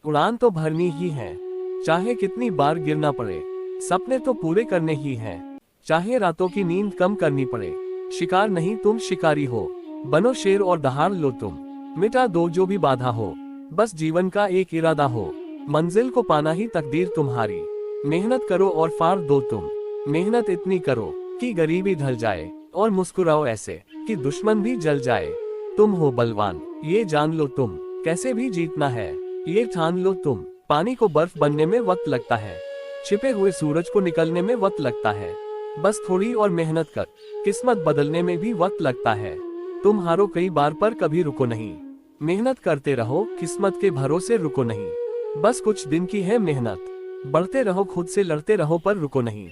उड़ान तो भरनी ही है, चाहे कितनी बार गिरना पड़े। सपने तो पूरे करने ही हैं, चाहे रातों की नींद कम करनी पड़े। शिकार नहीं तुम शिकारी हो, बनो शेर और दहाड़ लो तुम। मिटा दो जो भी बाधा हो, बस जीवन का एक इरादा हो। मंजिल को पाना ही तकदीर तुम्हारी, मेहनत करो और फाड़ दो तुम। मेहनत इतनी करो कि गरीबी ढल जाए, और मुस्कुराओ ऐसे कि दुश्मन भी जल जाए। तुम हो बलवान, ये जान लो तुम, कैसे भी जीतना है ये ठान लो तुम। पानी को बर्फ बनने में वक्त लगता है, छिपे हुए सूरज को निकलने में वक्त लगता है। बस थोड़ी और मेहनत कर, किस्मत बदलने में भी वक्त लगता है। तुम हारो कई बार पर कभी रुको नहीं, मेहनत करते रहो किस्मत के भरोसे रुको नहीं। बस कुछ दिन की है मेहनत, बढ़ते रहो खुद से लड़ते रहो पर रुको नहीं।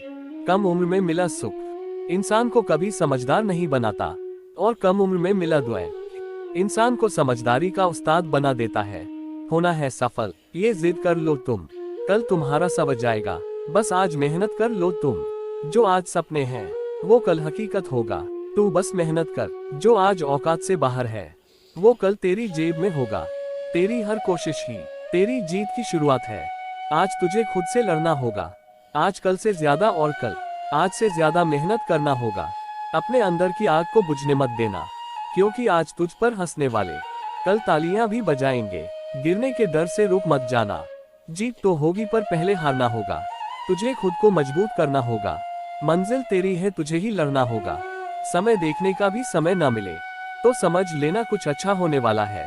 कम उम्र में मिला सुख इंसान को कभी समझदार नहीं बनाता, और कम उम्र में मिला द्वैत इंसान को समझदारी का उस्ताद बना देता है। होना है सफल ये जिद कर लो तुम, कल तुम्हारा सब जाएगा। बस आज मेहनत कर लो तुम, जो आज सपने हैं वो कल हकीकत होगा। तू बस मेहनत कर, जो आज औकात से बाहर है वो कल तेरी जेब में होगा। तेरी हर कोशिश ही तेरी जीत की शुरुआत है। आज तुझे खुद से लड़ना होगा, आज कल से ज्यादा और कल आज से ज्यादा मेहनत करना होगा। अपने अंदर की आग को बुझने मत देना, क्योंकि आज तुझ पर हंसने वाले कल तालियां भी बजाएंगे। गिरने के डर से रुक मत जाना, जीत तो होगी पर पहले हारना होगा। तुझे खुद को मजबूत करना होगा, मंजिल तेरी है तुझे ही लड़ना होगा। समय देखने का भी समय ना मिले तो समझ लेना कुछ अच्छा होने वाला है।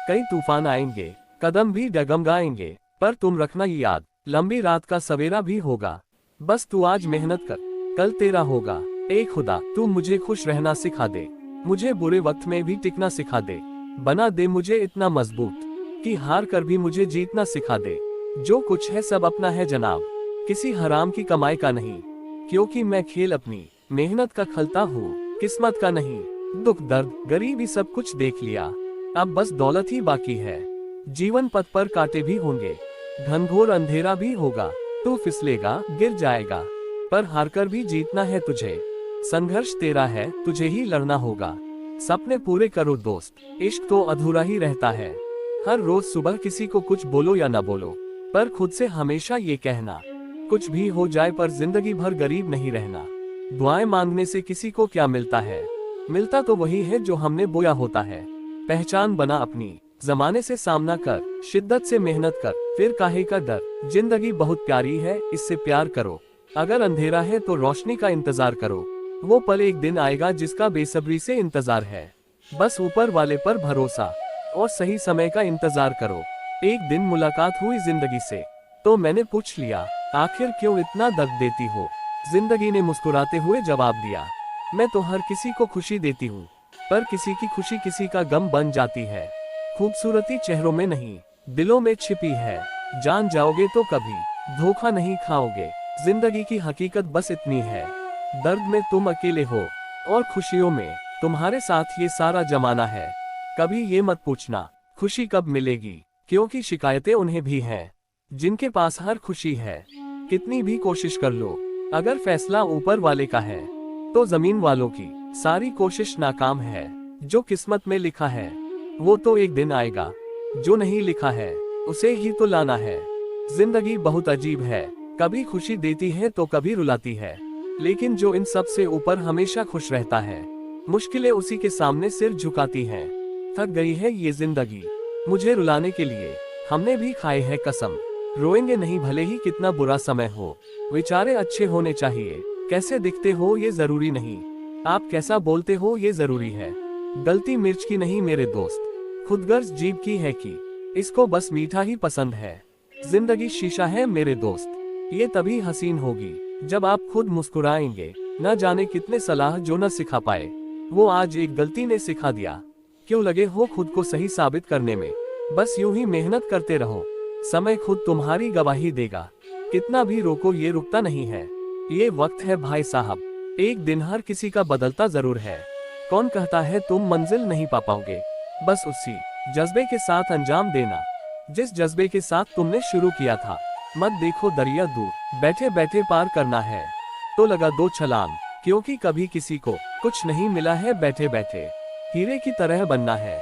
कई तूफान आएंगे, कदम भी डगमगाएंगे, पर तुम रखना ये याद, लंबी रात का सवेरा भी होगा। बस तू आज मेहनत कर, कल तेरा होगा। ए खुदा तू मुझे खुश रहना सिखा दे, मुझे बुरे वक्त में भी टिकना सिखा दे। बना दे मुझे इतना मजबूत कि हार कर भी मुझे जीतना सिखा दे। जो कुछ है सब अपना है जनाब, किसी हराम की कमाई का नहीं। क्योंकि मैं खेल अपनी मेहनत का खलता हूँ, किस्मत का नहीं। दुख दर्द गरीबी सब कुछ देख लिया, अब बस दौलत ही बाकी है। जीवन पथ पर कांटे भी होंगे, घनघोर अंधेरा भी होगा। तू फिसलेगा गिर जाएगा, पर हारकर भी जीतना है तुझे। संघर्ष तेरा है तुझे ही लड़ना होगा। सपने पूरे करो दोस्त, इश्क तो अधूरा ही रहता है। हर रोज सुबह किसी को कुछ बोलो या ना बोलो, पर खुद से हमेशा ये कहना, कुछ भी हो जाए पर जिंदगी भर गरीब नहीं रहना। दुआएं मांगने से किसी को क्या मिलता है, मिलता तो वही है जो हमने बोया होता है। पहचान बना अपनी, जमाने से सामना कर, शिद्दत से मेहनत कर, फिर काहे का डर। जिंदगी बहुत प्यारी है इससे प्यार करो, अगर अंधेरा है तो रोशनी का इंतजार करो। वो पल एक दिन आएगा जिसका बेसब्री से इंतजार है। बस ऊपर वाले पर भरोसा और सही समय का इंतजार करो। एक दिन मुलाकात हुई जिंदगी से, तो मैंने पूछ लिया, आखिर क्यों इतना दर्द देती हो। जिंदगी ने मुस्कुराते हुए जवाब दिया, मैं तो हर किसी को खुशी देती हूँ, पर किसी की खुशी किसी का गम बन जाती है। खूबसूरती चेहरों में नहीं दिलों में छिपी है, जान जाओगे तो कभी धोखा नहीं खाओगे। जिंदगी की हकीकत बस इतनी है, दर्द में तुम अकेले हो और खुशियों में तुम्हारे साथ ये सारा जमाना है। कभी ये मत पूछना खुशी कब मिलेगी, क्योंकि शिकायतें उन्हें भी हैं जिनके पास हर खुशी है। कितनी भी कोशिश कर लो, अगर फैसला ऊपर वाले का है तो जमीन वालों की सारी कोशिश नाकाम है। जो किस्मत में लिखा है वो तो एक दिन आएगा, जो नहीं लिखा है उसे ही तो लाना है। जिंदगी बहुत अजीब है, कभी खुशी देती है तो कभी रुलाती है, लेकिन जो इन सब से ऊपर हमेशा खुश रहता है, मुश्किलें उसी के सामने सिर झुकाती हैं। थक गई है ये जिंदगी मुझे रुलाने के लिए, हमने भी खाए है कसम, रोएंगे नहीं भले ही कितना बुरा समय हो। विचारे अच्छे होने चाहिए, कैसे दिखते हो ये जरूरी नहीं, आप कैसा बोलते हो ये जरूरी है। गलती मिर्च की नहीं मेरे दोस्त, खुदगर्ज जीभ की है कि इसको बस मीठा ही पसंद है। जिंदगी शीशा है मेरे दोस्त, ये तभी हसीन होगी जब आप खुद मुस्कुराएंगे। न जाने कितने सलाह जो न सिखा पाए, वो आज एक गलती ने सिखा दिया। क्यों लगे हो खुद को सही साबित करने में, बस यूं ही मेहनत करते रहो, समय खुद तुम्हारी गवाही देगा। कितना भी रोको ये रुकता नहीं है, ये वक्त है भाई साहब, एक दिन हर किसी का बदलता जरूर है। कौन कहता है तुम मंजिल नहीं पा पाओगे, बस उसी जज्बे के साथ अंजाम देना जिस जज्बे के साथ तुमने शुरू किया था। मत देखो दरिया दूर, बैठे बैठे पार करना है तो लगा दो छलांग, क्योंकि कभी किसी को कुछ नहीं मिला है बैठे बैठे। हीरे की तरह बनना है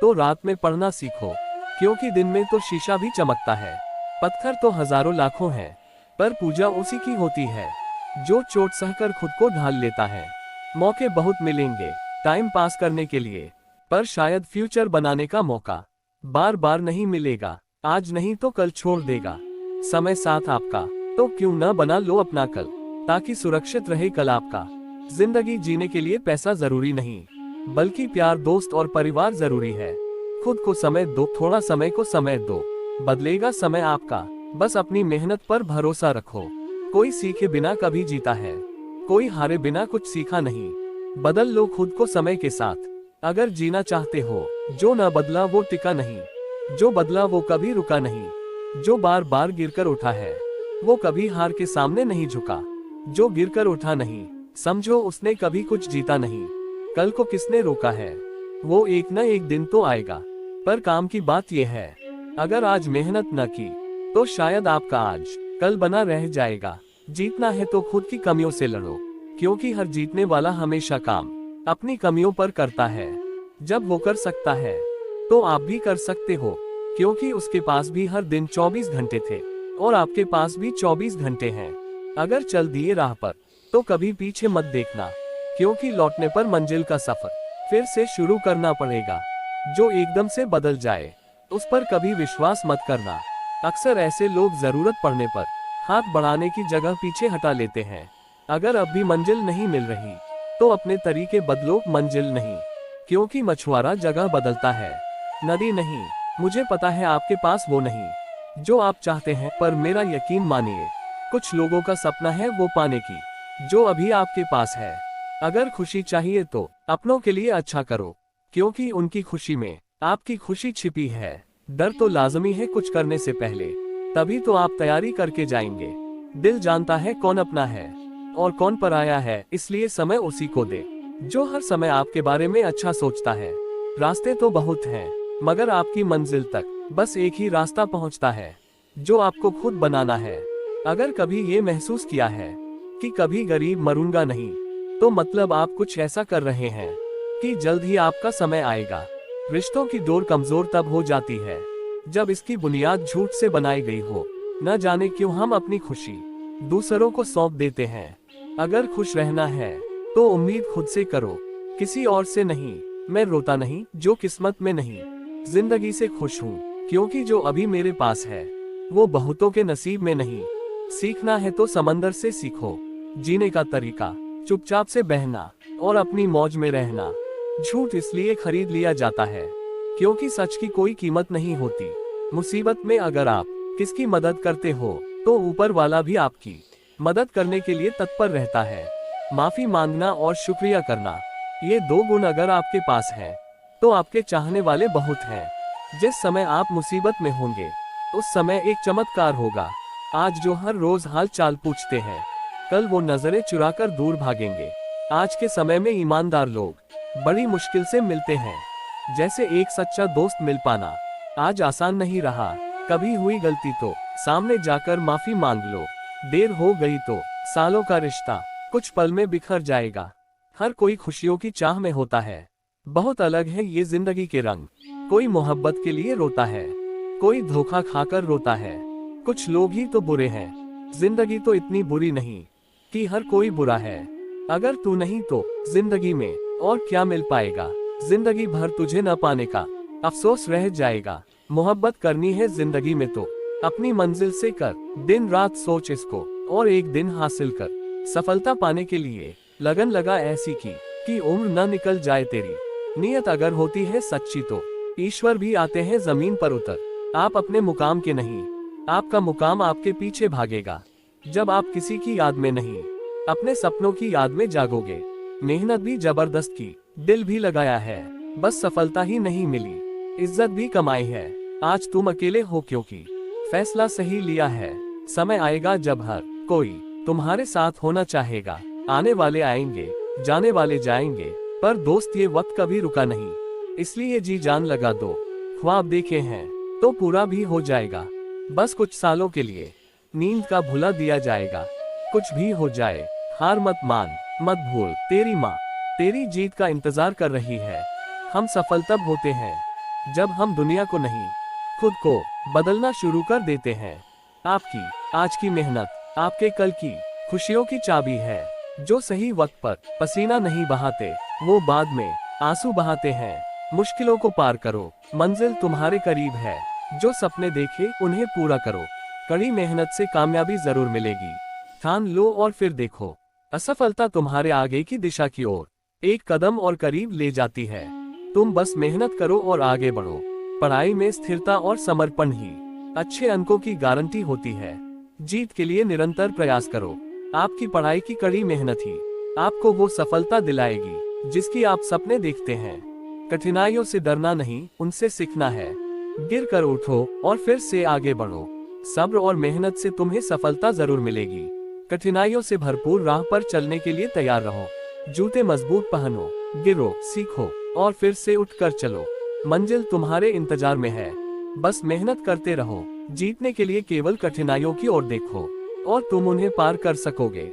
तो रात में पढ़ना सीखो, क्योंकि दिन में तो शीशा भी चमकता है, पत्थर तो हजारों लाखों हैं, पर पूजा उसी की होती है जो चोट सहकर खुद को ढाल लेता है। मौके बहुत मिलेंगे टाइम पास करने के लिए, पर शायद फ्यूचर बनाने का मौका बार बार नहीं मिलेगा। आज नहीं तो कल छोड़ देगा समय साथ आपका, तो क्यों न बना लो अपना कल, ताकि सुरक्षित रहे कल आपका। जिंदगी जीने के लिए पैसा जरूरी नहीं, बल्कि प्यार, दोस्त और परिवार जरूरी है। खुद को समय दो, थोड़ा समय को समय दो, बदलेगा समय आपका। बस अपनी मेहनत पर भरोसा रखो। कोई सीखे बिना कभी जीता है, कोई हारे बिना कुछ सीखा नहीं। बदल लो खुद को समय के साथ, अगर जीना चाहते हो। जो न बदला वो टिका नहीं, जो बदला वो कभी रुका नहीं। जो बार बार गिरकर उठा है वो कभी हार के सामने नहीं झुका। जो गिरकर उठा नहीं, समझो उसने कभी कुछ जीता नहीं। कल को किसने रोका है, वो एक न एक दिन तो आएगा। पर काम की बात यह है, अगर आज मेहनत न की तो शायद आपका आज कल बना रह जाएगा। जीतना है तो खुद की कमियों से लड़ो, क्योंकि हर जीतने वाला हमेशा काम अपनी कमियों पर करता है। जब वो कर सकता है तो आप भी कर सकते हो, क्योंकि उसके पास भी हर दिन 24 घंटे थे और आपके पास भी 24 घंटे हैं। अगर चल दिए राह पर तो कभी पीछे मत देखना, क्योंकि लौटने पर मंजिल का सफर फिर से शुरू करना पड़ेगा। जो एकदम से बदल जाए उस पर कभी विश्वास मत करना। अक्सर ऐसे लोग जरूरत पड़ने पर हाथ बढ़ाने की जगह पीछे हटा लेते हैं। अगर अब भी मंजिल नहीं मिल रही तो अपने तरीके बदलो, मंजिल नहीं, क्योंकि मछुआरा जगह बदलता है, नदी नहीं। मुझे पता है आपके पास वो नहीं जो आप चाहते हैं, पर मेरा यकीन मानिए, कुछ लोगों का सपना है वो पाने की जो अभी आपके पास है। अगर खुशी चाहिए तो अपनों के लिए अच्छा करो, क्योंकि उनकी खुशी में आपकी खुशी छिपी है। डर तो लाजमी है कुछ करने से पहले, तभी तो आप तैयारी करके जाएंगे। दिल जानता है कौन अपना है और कौन पराया है, इसलिए समय उसी को दे जो हर समय आपके बारे में अच्छा सोचता है। रास्ते तो बहुत हैं, मगर आपकी मंजिल तक बस एक ही रास्ता पहुंचता है, जो आपको खुद बनाना है। अगर कभी ये महसूस किया है कि कभी गरीब मरूंगा नहीं, तो मतलब आप कुछ ऐसा कर रहे हैं कि जल्द ही आपका समय आएगा। रिश्तों की डोर कमजोर तब हो जाती है जब इसकी बुनियाद झूठ से बनाई गई हो। न जाने क्यों हम अपनी खुशी दूसरों को सौंप देते हैं। अगर खुश रहना है तो उम्मीद खुद से करो, किसी और से नहीं। मैं रोता नहीं जो किस्मत में नहीं, जिंदगी से खुश हूँ, क्योंकि जो अभी मेरे पास है वो बहुतों के नसीब में नहीं। सीखना है तो समंदर से सीखो, जीने का तरीका चुपचाप से बहना और अपनी मौज में रहना। झूठ इसलिए खरीद लिया जाता है क्योंकि सच की कोई कीमत नहीं होती। मुसीबत में अगर आप किसकी मदद करते हो तो ऊपर वाला भी आपकी मदद करने के लिए तत्पर रहता है। माफी मांगना और शुक्रिया करना, ये दो गुण अगर आपके पास है तो आपके चाहने वाले बहुत हैं। जिस समय आप मुसीबत में होंगे उस समय एक चमत्कार होगा। आज जो हर रोज हाल चाल पूछते हैं, कल वो नजरें चुराकर दूर भागेंगे। आज के समय में ईमानदार लोग बड़ी मुश्किल से मिलते हैं, जैसे एक सच्चा दोस्त मिल पाना आज आसान नहीं रहा। कभी हुई गलती तो सामने जाकर माफी मांग लो, देर हो गई तो सालों का रिश्ता कुछ पल में बिखर जाएगा। हर कोई खुशियों की चाह में होता है, बहुत अलग है ये जिंदगी के रंग। कोई मोहब्बत के लिए रोता है, कोई धोखा खाकर रोता है। कुछ लोग ही तो बुरे हैं, जिंदगी तो इतनी बुरी नहीं कि हर कोई बुरा है। अगर तू नहीं तो जिंदगी में और क्या मिल पाएगा। जिंदगी भर तुझे न पाने का अफसोस रह जाएगा। मोहब्बत करनी है जिंदगी में तो अपनी मंजिल से कर, दिन रात सोच इसको और एक दिन हासिल कर। सफलता पाने के लिए लगन लगा ऐसी की कि उम्र न निकल जाए तेरी। नियत अगर होती है सच्ची तो ईश्वर भी आते हैं जमीन पर उतर। आप अपने मुकाम के नहीं, आपका मुकाम आपके पीछे भागेगा। जब आप किसी की याद में नहीं, अपने सपनों की याद में जागोगे। मेहनत भी जबरदस्त की, दिल भी लगाया है, बस सफलता ही नहीं मिली, इज्जत भी कमाई है। आज तुम अकेले हो क्योंकि फैसला सही लिया है। समय आएगा जब हर कोई तुम्हारे साथ होना चाहेगा। आने वाले आएंगे, जाने वाले जाएंगे, पर दोस्त ये वक्त कभी रुका नहीं, इसलिए जी जान लगा दो। ख्वाब देखे हैं तो पूरा भी हो जाएगा, बस कुछ सालों के लिए नींद का भुला दिया जाएगा। कुछ भी हो जाए हार मत मान, मत भूल, तेरी माँ तेरी जीत का इंतजार कर रही है। हम सफल तब होते हैं जब हम दुनिया को नहीं, खुद को बदलना शुरू कर देते हैं। आपकी आज की मेहनत आपके कल की खुशियों की चाबी है। जो सही वक्त पर पसीना नहीं बहाते, वो बाद में आंसू बहाते हैं। मुश्किलों को पार करो, मंजिल तुम्हारे करीब है। जो सपने देखे उन्हें पूरा करो, कड़ी मेहनत से कामयाबी जरूर मिलेगी। ठान लो और फिर देखो, असफलता तुम्हारे आगे की दिशा की ओर एक कदम और करीब ले जाती है। तुम बस मेहनत करो और आगे बढ़ो। पढ़ाई में स्थिरता और समर्पण ही अच्छे अंकों की गारंटी होती है। जीत के लिए निरंतर प्रयास करो। आपकी पढ़ाई की कड़ी मेहनत ही आपको वो सफलता दिलाएगी जिसकी आप सपने देखते हैं। कठिनाइयों से डरना नहीं, उनसे सीखना है। गिर कर उठो और फिर से आगे बढ़ो। सब्र और मेहनत से तुम्हें सफलता जरूर मिलेगी। कठिनाइयों से भरपूर राह पर चलने के लिए तैयार रहो। जूते मजबूत पहनो, गिरो, सीखो और फिर से उठकर चलो। मंजिल तुम्हारे इंतजार में है, बस मेहनत करते रहो। जीतने के लिए केवल कठिनाइयों की ओर देखो और तुम उन्हें पार कर सकोगे।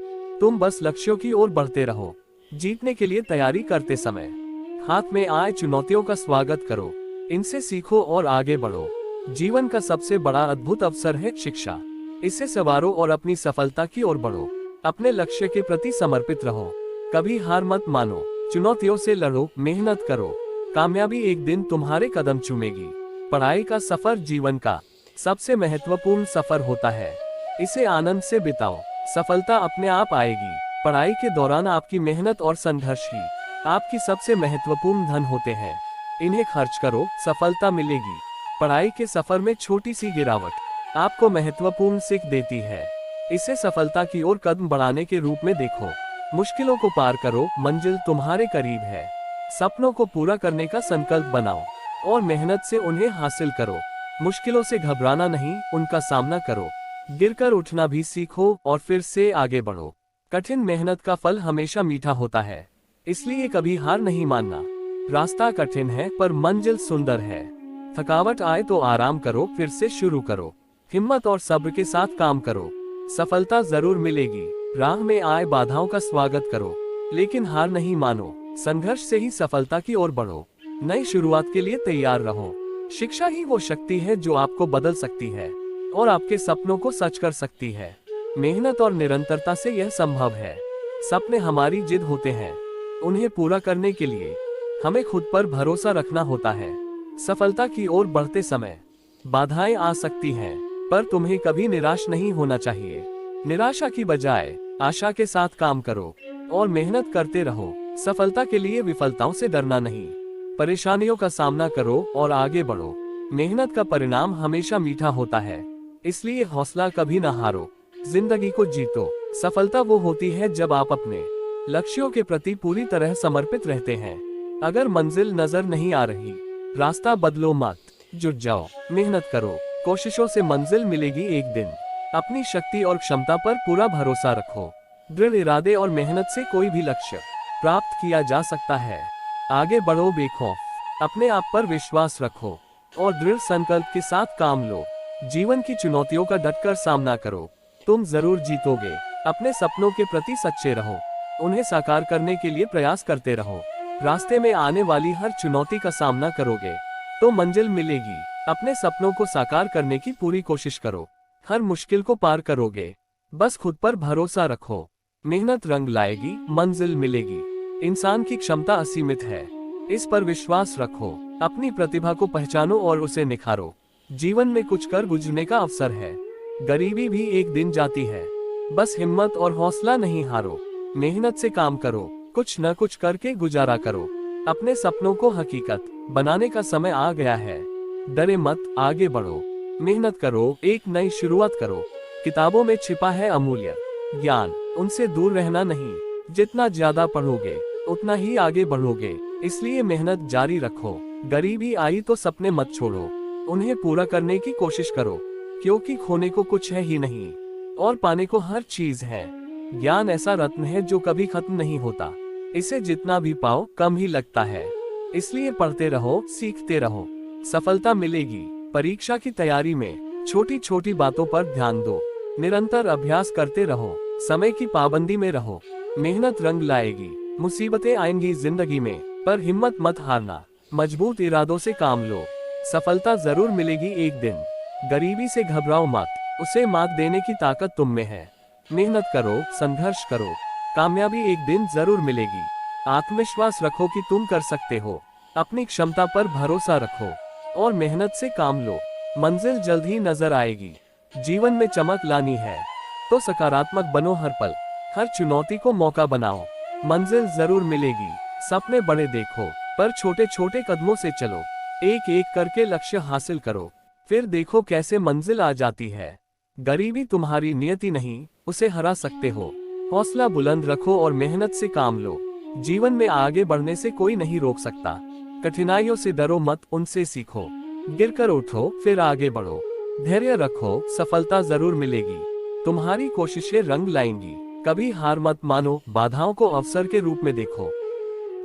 तुम बस लक्ष्यों की ओर बढ़ते रहो। जीतने के लिए तैयारी करते समय हाथ में आए चुनौतियों का स्वागत करो, इनसे सीखो और आगे बढ़ो। जीवन का सबसे बड़ा अद्भुत अवसर है शिक्षा। इसे संवारो और अपनी सफलता की ओर बढ़ो। अपने लक्ष्य के प्रति समर्पित रहो, कभी हार मत मानो। चुनौतियों से लड़ो, मेहनत करो, कामयाबी एक दिन तुम्हारे कदम चूमेगी। पढ़ाई का सफर जीवन का सबसे महत्वपूर्ण सफर होता है, इसे आनंद से बिताओ। सफलता अपने आप आएगी। पढ़ाई के दौरान आपकी मेहनत और संघर्ष ही आपकी सबसे महत्वपूर्ण धन होते हैं। इन्हें खर्च करो, सफलता मिलेगी। पढ़ाई के सफर में छोटी सी गिरावट आपको महत्वपूर्ण सीख देती है। इसे सफलता की ओर कदम बढ़ाने के रूप में देखो। मुश्किलों को पार करो, मंजिल तुम्हारे करीब है। सपनों को पूरा करने का संकल्प बनाओ और मेहनत से उन्हें हासिल करो। मुश्किलों से घबराना नहीं, उनका सामना करो। गिरकर उठना भी सीखो और फिर से आगे बढ़ो। कठिन मेहनत का फल हमेशा मीठा होता है, इसलिए कभी हार नहीं मानना। रास्ता कठिन है पर मंजिल सुंदर है। थकावट आए तो आराम करो, फिर से शुरू करो। हिम्मत और सब्र के साथ काम करो, सफलता जरूर मिलेगी। राह में आए बाधाओं का स्वागत करो, लेकिन हार नहीं मानो। संघर्ष से ही सफलता की ओर बढ़ो। नई शुरुआत के लिए तैयार रहो। शिक्षा ही वो शक्ति है जो आपको बदल सकती है और आपके सपनों को सच कर सकती है। मेहनत और निरंतरता से यह संभव है। सपने हमारी जिद होते हैं, उन्हें पूरा करने के लिए हमें खुद पर भरोसा रखना होता है। सफलता की ओर बढ़ते समय बाधाएं आ सकती हैं, पर तुम्हें कभी निराश नहीं होना चाहिए। निराशा की बजाय आशा के साथ काम करो और मेहनत करते रहो। सफलता के लिए विफलताओं से डरना नहीं, परेशानियों का सामना करो और आगे बढ़ो। मेहनत का परिणाम हमेशा मीठा होता है, इसलिए हौसला कभी न हारो। जिंदगी को जीतो। सफलता वो होती है जब आप अपने लक्ष्यों के प्रति पूरी तरह समर्पित रहते हैं। अगर मंजिल नजर नहीं आ रही, रास्ता बदलो मत, जुट जाओ, मेहनत करो। कोशिशों से मंजिल मिलेगी एक दिन। अपनी शक्ति और क्षमता पर पूरा भरोसा रखो। दृढ़ इरादे और मेहनत से कोई भी लक्ष्य प्राप्त किया जा सकता है। आगे बढ़ो बेखौफ, अपने आप पर विश्वास रखो और दृढ़ संकल्प के साथ काम लो। जीवन की चुनौतियों का डटकर सामना करो, तुम जरूर जीतोगे। अपने सपनों के प्रति सच्चे रहो, उन्हें साकार करने के लिए प्रयास करते रहो। रास्ते में आने वाली हर चुनौती का सामना करोगे तो मंजिल मिलेगी। अपने सपनों को साकार करने की पूरी कोशिश करो, हर मुश्किल को पार करोगे। बस खुद पर भरोसा रखो, मेहनत रंग लाएगी, मंजिल मिलेगी। इंसान की क्षमता असीमित है, इस पर विश्वास रखो। अपनी प्रतिभा को पहचानो और उसे निखारो। जीवन में कुछ कर गुजरने का अवसर है। गरीबी भी एक दिन जाती है, बस हिम्मत और हौसला नहीं हारो। मेहनत से काम करो, कुछ न कुछ करके गुजारा करो। अपने सपनों को हकीकत बनाने का समय आ गया है। डरे मत, आगे बढ़ो, मेहनत करो, एक नई शुरुआत करो। किताबों में छिपा है अमूल्य ज्ञान, उनसे दूर रहना नहीं। जितना ज्यादा पढ़ोगे उतना ही आगे बढ़ोगे, इसलिए मेहनत जारी रखो। गरीबी आई तो सपने मत छोड़ो, उन्हें पूरा करने की कोशिश करो, क्योंकि खोने को कुछ है ही नहीं और पाने को हर चीज है। ज्ञान ऐसा रत्न है जो कभी खत्म नहीं होता, इसे जितना भी पाओ कम ही लगता है। इसलिए पढ़ते रहो, सीखते रहो, सफलता मिलेगी। परीक्षा की तैयारी में छोटी छोटी बातों पर ध्यान दो, निरंतर अभ्यास करते रहो, समय की पाबंदी में रहो। मेहनत रंग लाएगी। मुसीबतें आएंगी जिंदगी में, पर हिम्मत मत हारना। मजबूत इरादों से काम लो, सफलता जरूर मिलेगी एक दिन। गरीबी से घबराओ मत, उसे मात देने की ताकत तुम में है। मेहनत करो, संघर्ष करो, कामयाबी एक दिन जरूर मिलेगी। आत्मविश्वास रखो कि तुम कर सकते हो। अपनी क्षमता पर भरोसा रखो और मेहनत से काम लो। मंजिल जल्द ही नजर आएगी। जीवन में चमक लानी है तो सकारात्मक बनो हर पल। हर चुनौती को मौका बनाओ, मंजिल जरूर मिलेगी। सपने बड़े देखो पर छोटे छोटे कदमों से चलो। एक एक करके लक्ष्य हासिल करो, फिर देखो कैसे मंजिल आ जाती है। गरीबी तुम्हारी नियति नहीं, उसे हरा सकते हो। हौसला बुलंद रखो और मेहनत से काम लो। जीवन में आगे बढ़ने से कोई नहीं रोक सकता। कठिनाइयों से डरो मत, उनसे सीखो। गिरकर उठो फिर आगे बढ़ो। धैर्य रखो, सफलता जरूर मिलेगी। तुम्हारी कोशिशें रंग लाएंगी। कभी हार मत मानो, बाधाओं को अवसर के रूप में देखो।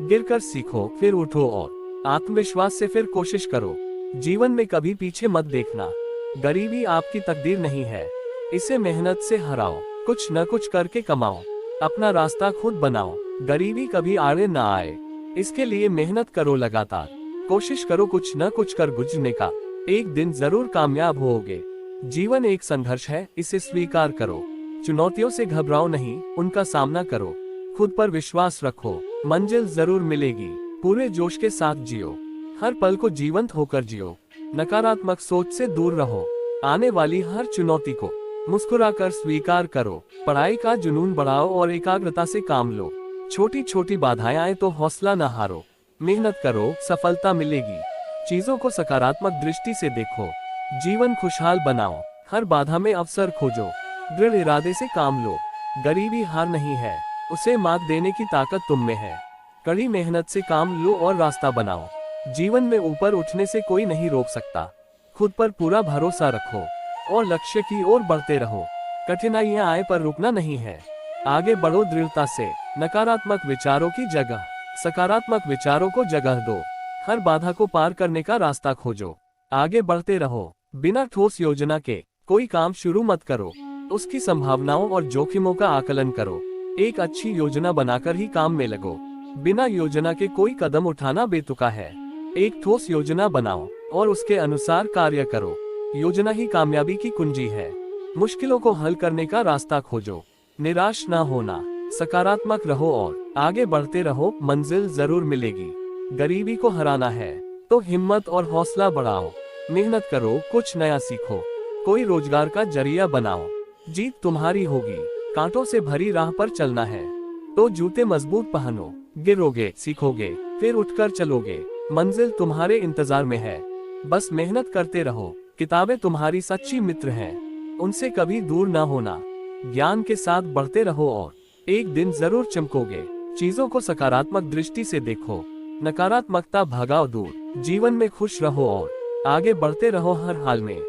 गिरकर सीखो फिर उठो और आत्मविश्वास से फिर कोशिश करो। जीवन में कभी पीछे मत देखना। गरीबी आपकी तकदीर नहीं है, इसे मेहनत से हराओ। कुछ न कुछ करके कमाओ, अपना रास्ता खुद बनाओ। गरीबी कभी आड़े ना आए, इसके लिए मेहनत करो लगातार। कोशिश करो कुछ न कुछ कर गुजरने का, एक दिन जरूर कामयाब होगे। जीवन एक संघर्ष है, इसे स्वीकार करो। चुनौतियों से घबराओ नहीं, उनका सामना करो। खुद पर विश्वास रखो, मंजिल जरूर मिलेगी। पूरे जोश के साथ जियो, हर पल को जीवंत होकर जियो। नकारात्मक सोच से दूर रहो, आने वाली हर चुनौती को मुस्कुराकर स्वीकार करो। पढ़ाई का जुनून बढ़ाओ और एकाग्रता से काम लो। छोटी छोटी बाधाएं आए तो हौसला न हारो। मेहनत करो, सफलता मिलेगी। चीजों को सकारात्मक दृष्टि से देखो, जीवन खुशहाल बनाओ। हर बाधा में अवसर खोजो, दृढ़ इरादे से काम लो। गरीबी हार नहीं है, उसे मात देने की ताकत तुम में है। कड़ी मेहनत से काम लो और रास्ता बनाओ। जीवन में ऊपर उठने से कोई नहीं रोक सकता। खुद पर पूरा भरोसा रखो और लक्ष्य की ओर बढ़ते रहो। कठिनाइयां आए पर रुकना नहीं है, आगे बढ़ो दृढ़ता से। नकारात्मक विचारों की जगह सकारात्मक विचारों को जगह दो। हर बाधा को पार करने का रास्ता खोजो, आगे बढ़ते रहो। बिना ठोस योजना के कोई काम शुरू मत करो, उसकी संभावनाओं और जोखिमों का आकलन करो। एक अच्छी योजना बनाकर ही काम में लगो। बिना योजना के कोई कदम उठाना बेतुका है। एक ठोस योजना बनाओ और उसके अनुसार कार्य करो। योजना ही कामयाबी की कुंजी है। मुश्किलों को हल करने का रास्ता खोजो, निराश ना होना। सकारात्मक रहो और आगे बढ़ते रहो, मंजिल जरूर मिलेगी। गरीबी को हराना है तो हिम्मत और हौसला बढ़ाओ। मेहनत करो, कुछ नया सीखो, कोई रोजगार का जरिया बनाओ। जीत तुम्हारी होगी। कांटों से भरी राह पर चलना है तो जूते मजबूत पहनो। गिरोगे, सीखोगे, फिर उठकर चलोगे। मंजिल तुम्हारे इंतजार में है, बस मेहनत करते रहो। किताबें तुम्हारी सच्ची मित्र हैं, उनसे कभी दूर ना होना। ज्ञान के साथ बढ़ते रहो और एक दिन जरूर चमकोगे। चीजों को सकारात्मक दृष्टि से देखो, नकारात्मकता भगाओ दूर। जीवन में खुश रहो और आगे बढ़ते रहो हर हाल में।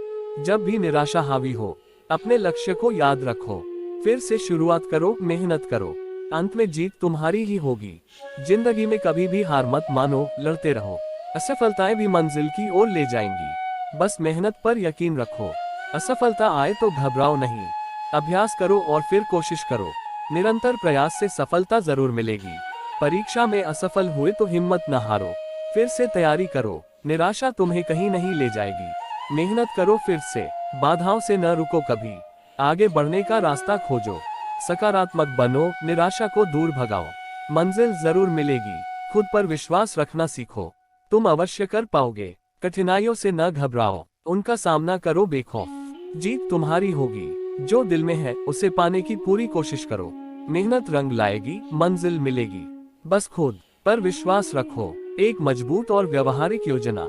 जब भी निराशा हावी हो, अपने लक्ष्य को याद रखो, फिर से शुरुआत करो, मेहनत करो। अंत में जीत तुम्हारी ही होगी। जिंदगी में कभी भी हार मत मानो, लड़ते रहो। असफलताएं भी मंजिल की ओर ले जाएंगी, बस मेहनत पर यकीन रखो। असफलता आए तो घबराओ नहीं, अभ्यास करो और फिर कोशिश करो। निरंतर प्रयास से सफलता जरूर मिलेगी। परीक्षा में असफल हुए तो हिम्मत न हारो, फिर से तैयारी करो। निराशा तुम्हें कहीं नहीं ले जाएगी। मेहनत करो फिर से, बाधाओं से न रुको कभी। आगे बढ़ने का रास्ता खोजो, सकारात्मक बनो, निराशा को दूर भगाओ। मंजिल जरूर मिलेगी। खुद पर विश्वास रखना सीखो, तुम अवश्य कर पाओगे। कठिनाइयों से न घबराओ, उनका सामना करो बेखौफ। जीत तुम्हारी होगी। जो दिल में है उसे पाने की पूरी कोशिश करो। मेहनत रंग लाएगी, मंजिल मिलेगी। बस खुद पर विश्वास रखो। एक मजबूत और व्यवहारिक योजना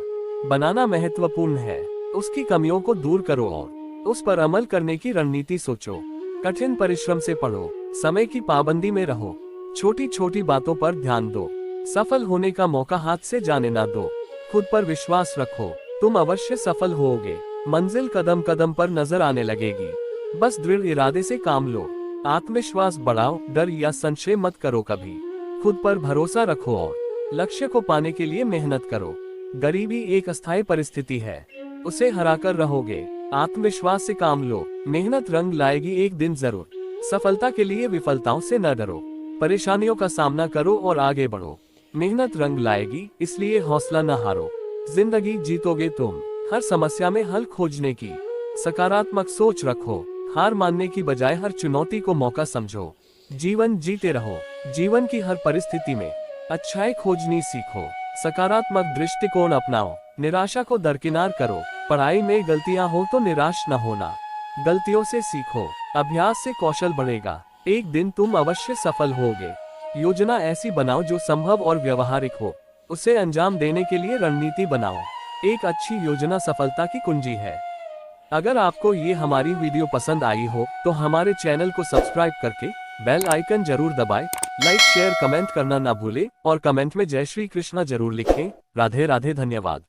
बनाना महत्वपूर्ण है। उसकी कमियों को दूर करो और उस पर अमल करने की रणनीति सोचो। कठिन परिश्रम से पढ़ो, समय की पाबंदी में रहो। छोटी छोटी बातों पर ध्यान दो, सफल होने का मौका हाथ से जाने ना दो। खुद पर विश्वास रखो, तुम अवश्य सफल होगे। मंजिल कदम कदम पर नजर आने लगेगी। बस दृढ़ इरादे से काम लो। आत्मविश्वास बढ़ाओ, डर या संशय मत करो कभी। खुद पर भरोसा रखो और लक्ष्य को पाने के लिए मेहनत करो। गरीबी एक अस्थायी परिस्थिति है, उसे हराकर रहोगे। आत्मविश्वास से काम लो, मेहनत रंग लाएगी एक दिन जरूर। सफलता के लिए विफलताओं से न डरो, परेशानियों का सामना करो और आगे बढ़ो। मेहनत रंग लाएगी, इसलिए हौसला न हारो। जिंदगी जीतोगे तुम, हर समस्या में हल खोजने की सकारात्मक सोच रखो। हार मानने की बजाय हर चुनौती को मौका समझो। जीवन जीते रहो, जीवन की हर परिस्थिति में अच्छाई खोजनी सीखो। सकारात्मक दृष्टिकोण अपनाओ, निराशा को दरकिनार करो। पढ़ाई में गलतियां हो तो निराश न होना, गलतियों से सीखो। अभ्यास से कौशल बढ़ेगा, एक दिन तुम अवश्य सफल होगे। योजना ऐसी बनाओ जो संभव और व्यवहारिक हो, उसे अंजाम देने के लिए रणनीति बनाओ। एक अच्छी योजना सफलता की कुंजी है। अगर आपको ये हमारी वीडियो पसंद आई हो तो हमारे चैनल को सब्सक्राइब करके बेल आइकन जरूर दबाएं। लाइक शेयर कमेंट करना ना भूलें और कमेंट में जय श्री कृष्णा जरूर लिखें। राधे राधे, धन्यवाद।